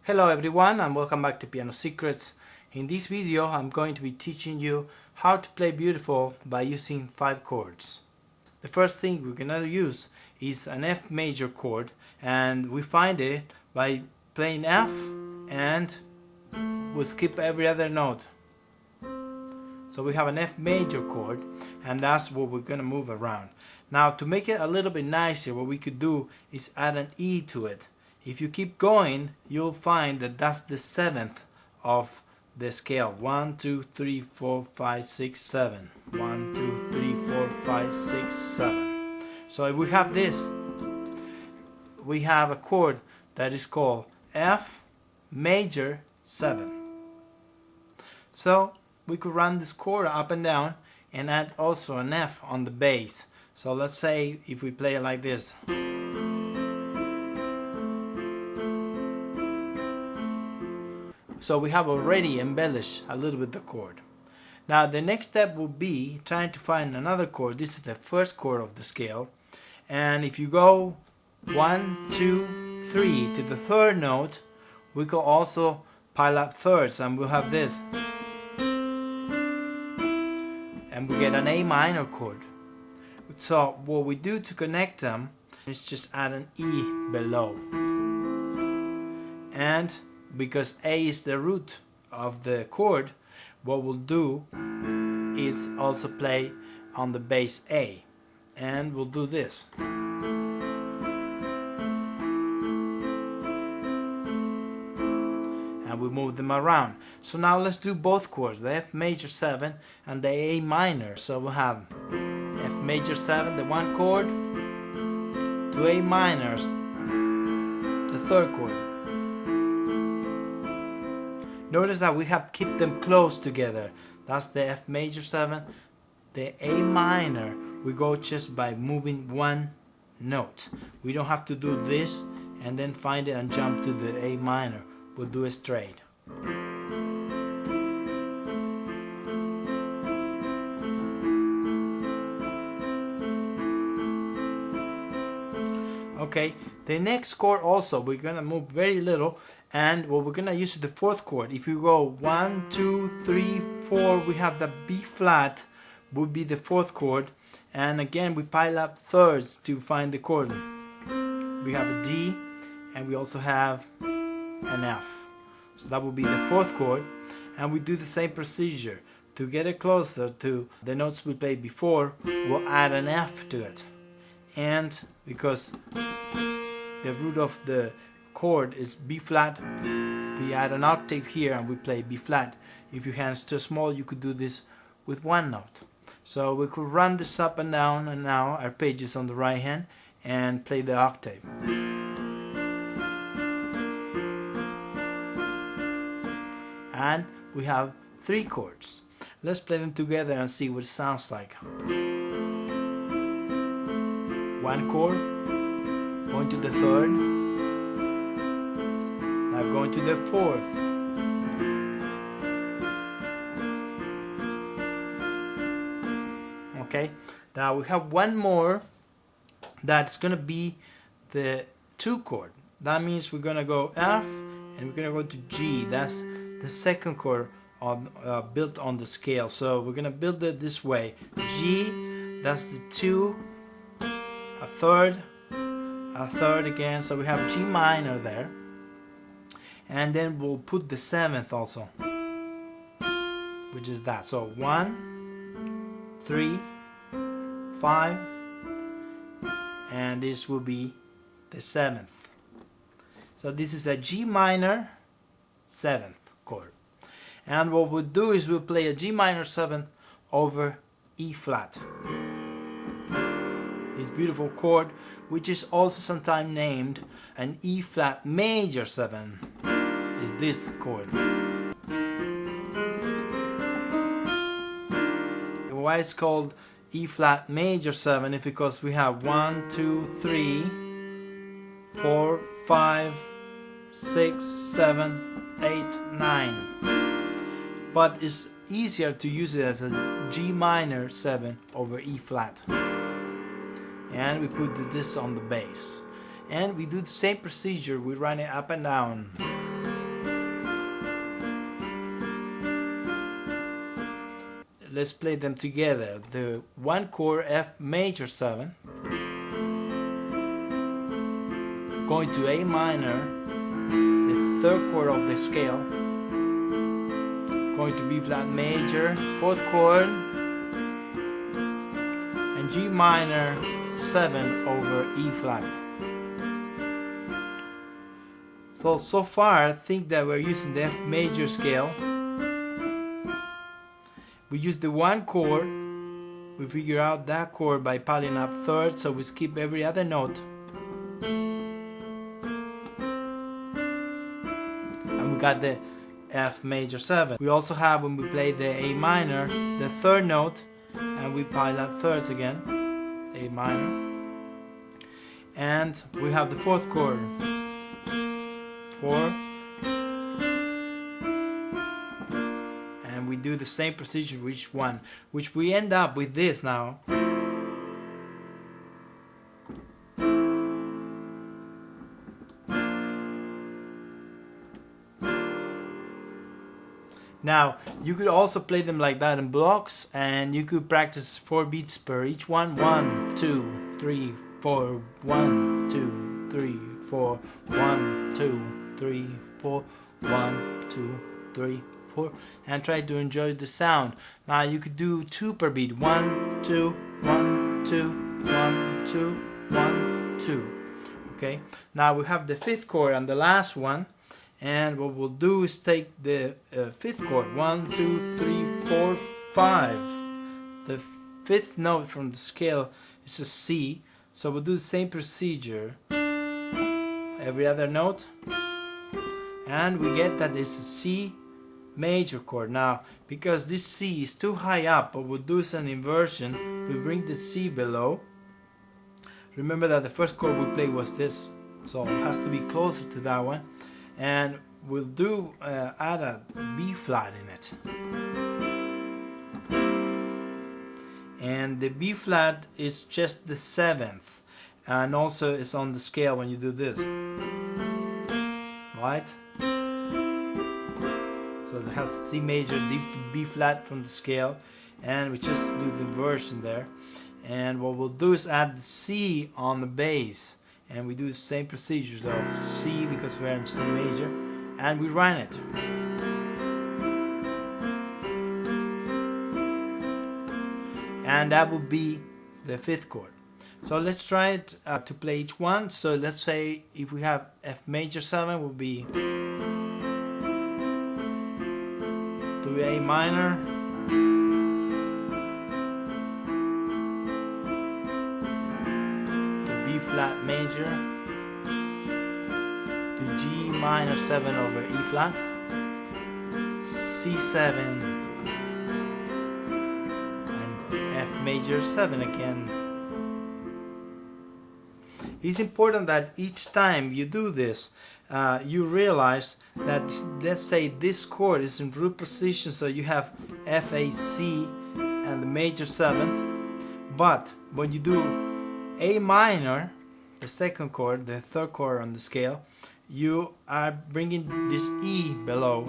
Hello everyone and welcome back to Piano Secrets. In this video I'm going to be teaching you how to play beautiful by using 5 chords. The first thing we're going to use is an F major chord, and we find it by playing F and we'll skip every other note. So we have an F major chord and that's what we're going to move around. Now to make it a little bit nicer, what we could do is add an E to it. If you keep going, you'll find that that's the 7th of the scale. 1, 2, 3, 4, 5, 6, 7. 1, 2, 3, 4, 5, 6, 7. So if we have this, we have a chord that is called F major 7. So we could run this chord up and down and add also an F on the bass. So let's say if we play it like this. So we have already embellished a little bit the chord. Now the next step will be trying to find another chord. This is the first chord of the scale, and if you go 1, 2, 3 to the third note, we can also pile up thirds and we'll have this, and we get an A minor chord. So what we do to connect them is just add an E below, and because A is the root of the chord, what we'll do is also play on the bass A, and we'll do this. And we move them around. So now let's do both chords, the F major 7 and the A minor. So we'll have F major 7, the one chord, to A minors, the third chord. Notice that we have kept them close together. That's the F major 7. The A minor, we go just by moving one note. We don't have to do this and then find it and jump to the A minor. We'll do it straight. Okay, the next chord also we're gonna move very little, and what we're gonna use is the fourth chord. If you go 1, 2, 3, 4, we have the B flat would be the fourth chord, and again we pile up thirds to find the chord. We have a D and we also have an F. So that would be the fourth chord, and we do the same procedure. To get it closer to the notes we played before, we'll add an F to it. And because the root of the chord is B flat, we add an octave here and we play B flat. If your hand's too small, you could do this with one note. So we could run this up and down, and now our page is on the right hand, and play the octave. And we have 3 chords. Let's play them together and see what it sounds like. One chord, going to the third, now going to the fourth, okay. Now we have one more that's gonna be the 2 chord. That means we're gonna go F and we're gonna go to G. That's the second chord on, built on the scale. So we're gonna build it this way. G, that's the 2, a third again, so we have G minor there, and then we'll put the 7th also, which is that. So 1, 3, 5, and this will be the 7th. So this is a G minor 7th chord, and what we'll do is we'll play a G minor 7th over E flat. This beautiful chord, which is also sometimes named an E flat major 7, is this chord. Why it's called E flat major 7 is because we have 1, 2, 3, 4, 5, 6, 7, 8, 9. But it's easier to use it as a G minor 7 over E flat. And we put this on the bass, and we do the same procedure. We run it up and down. let's play them together. The one chord F major 7, going to A minor, the third chord of the scale, going to B flat major, fourth chord, and G minor 7 over E flat. So far, I think that we're using the F major scale. We use the one chord, we figure out that chord by piling up thirds, so we skip every other note. And we got the F major 7. We also have, when we play the A minor, the third note, and we pile up thirds again, A minor. And we have the fourth chord, 4. And we do the same procedure for each one, which we end up with this now. Now, you could also play them like that in blocks, and you could practice 4 beats per each one. 1, 2, 3, 4, 1, 2, 3, 4, 1, 2, 3, 4, 1, 2, 3, 4, and try to enjoy the sound. Now you could do 2 per beat. 1, 2, 1, 2, 1, 2, 1, 2. Okay. Now we have the fifth chord and the last one, and what we'll do is take the fifth chord. 1, 2, 3, 4, 5. The fifth note from the scale is a C, so we'll do the same procedure every other note, and we get that it's a C major chord. Now, because this C is too high up, what we'll do is an inversion. We bring the C below. Remember that the first chord we played was this, so it has to be closer to that one, and we'll do add a B flat in it, and the B flat is just the 7th, and also it's on the scale when you do this, right? So it has C major, D to B flat from the scale, and we just do the inversion there. And what we'll do is add the C on the bass, and we do the same procedures of C because we're in C major, and we run it. And that will be the fifth chord. So let's try it to play each one. So let's say if we have F major 7, will be to A minor, to B flat major, to G minor 7 over E flat, C7, and F major 7 again. It's important that each time you do this, you realize that, let's say this chord is in root position, so you have F, A, C and the major 7th, but when you do A minor, the second chord, the third chord on the scale, you are bringing this E below,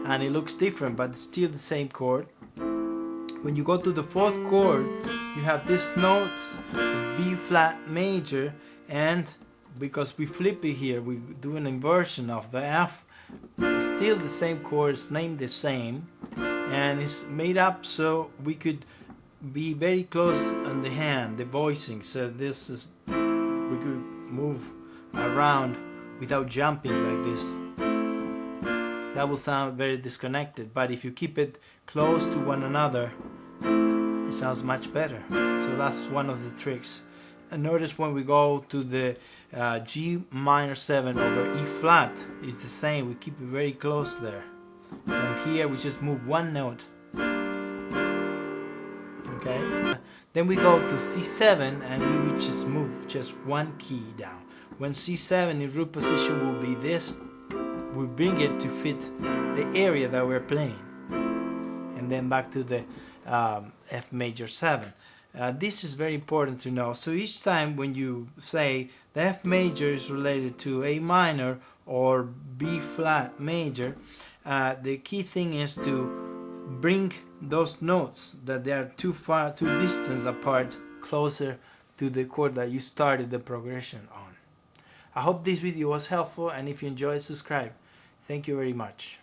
and it looks different, but it's still the same chord. When you go to the fourth chord, you have these notes, the B flat major, and because we flip it here, we do an inversion of the F. It's still the same chord, it's named the same, and it's made up so we could be very close on the hand, the voicing. So this is, we could move around without jumping like this. That will sound very disconnected, but if you keep it close to one another, it sounds much better. So that's one of the tricks. And notice when we go to the G minor 7 over E flat, it's the same. We keep it very close there. From here we just move one note. Okay. Then we go to C7 and we would just move just one key down. When C7 in root position will be this, we bring it to fit the area that we're playing. And then back to the F major 7. This is very important to know. So each time when you say the F major is related to A minor or B flat major, the key thing is to bring those notes that they are too distant apart, closer to the chord that you started the progression on. I hope this video was helpful, and if you enjoyed, subscribe. Thank you very much.